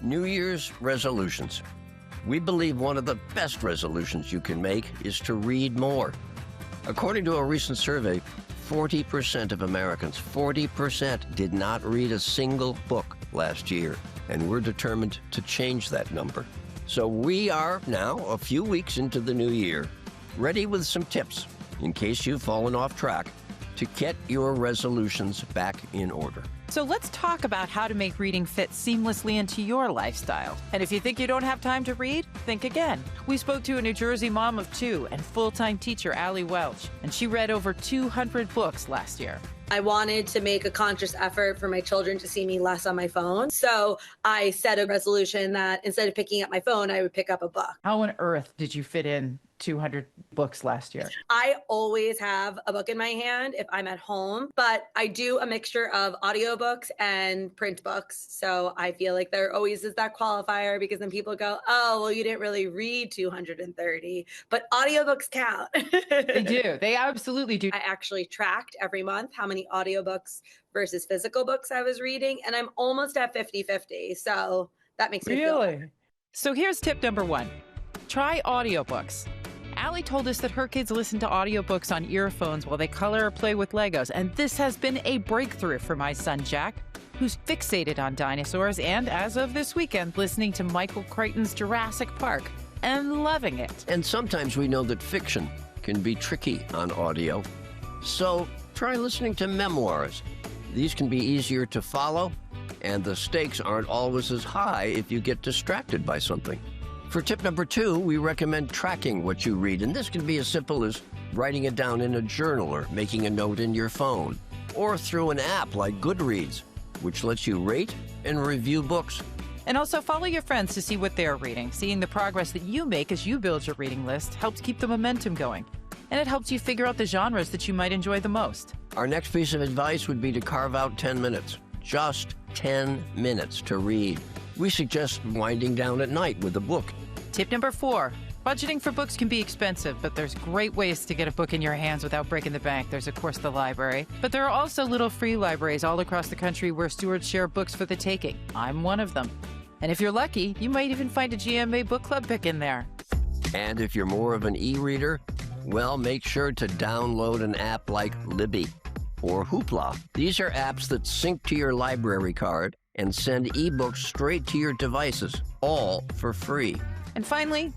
New Year's resolutions. We believe one of the best resolutions you can make is to read more. According to a recent survey, 40% of Americans, 40% did not read a single book last year, and we're determined to change that number. So we are now a few weeks into the new year, ready with some tips in case you've fallen off track to get your resolutions back in order. So let's talk about how to make reading fit seamlessly into your lifestyle. And if you think you don't have time to read, think again. We spoke to a New Jersey mom of two and full-time teacher, Allie Welch, and she read over 200 books last year. I wanted to make a conscious effort for my children to see me less on my phone. So I set a resolution that instead of picking up my phone, I would pick up a book. How on earth did you fit in 200 books last year? I always have a book in my hand if I'm at home, but I do a mixture of audiobooks and print books. So I feel like there always is that qualifier because then people go, oh, well, you didn't really read 230, but audiobooks count. They do. They absolutely do. I actually tracked every month how many audiobooks versus physical books I was reading, and I'm almost at 50-50. So that makes me feel better. So here's tip number one. Try audiobooks. Allie told us that her kids listen to audiobooks on earphones while they color or play with Legos, and this has been a breakthrough for my son Jack, who's fixated on dinosaurs and, as of this weekend, listening to Michael Crichton's Jurassic Park and loving it. And sometimes we know that fiction can be tricky on audio, so try listening to memoirs. These can be easier to follow, and the stakes aren't always as high if you get distracted by something. For tip number two, we recommend tracking what you read, and this can be as simple as writing it down in a journal or making a note in your phone, or through an app like Goodreads, which lets you rate and review books. And also follow your friends to see what they're reading. Seeing the progress that you make as you build your reading list helps keep the momentum going, and it helps you figure out the genres that you might enjoy the most. Our next piece of advice would be to carve out 10 minutes, just 10 minutes to read. We suggest winding down at night with a book. Tip number four, budgeting for books can be expensive, but there's great ways to get a book in your hands without breaking the bank. There's, of course, the library, but there are also little free libraries all across the country where stewards share books for the taking. I'm one of them. And if you're lucky, you might even find a GMA book club pick in there. And if you're more of an e-reader, well, make sure to download an app like Libby or Hoopla. These are apps that sync to your library card and send ebooks straight to your devices, all for free. And finally,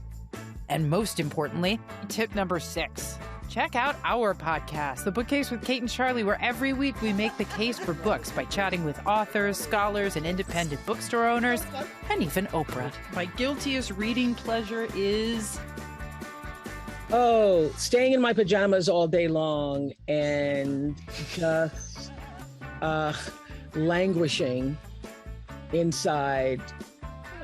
and most importantly, tip number 6. Check out our podcast, The Bookcase with Kate and Charlie, where every week we make the case for books by chatting with authors, scholars, and independent bookstore owners, and even Oprah. My guiltiest reading pleasure is... Oh, staying in my pajamas all day long and just languishing inside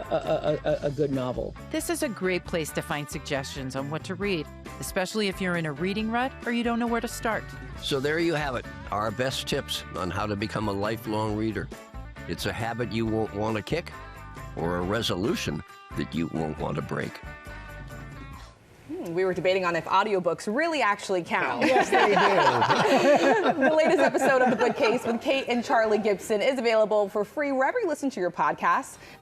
a good novel. This is a great place to find suggestions on what to read, especially if you're in a reading rut or you don't know where to start. So there you have it, our best tips on how to become a lifelong reader. It's a habit you won't want to kick, or a resolution that you won't want to break. We were debating on if audiobooks really actually count. Yes, they do. The latest episode of The Bookcase with Kate and Charlie Gibson is available for free wherever you listen to your podcasts.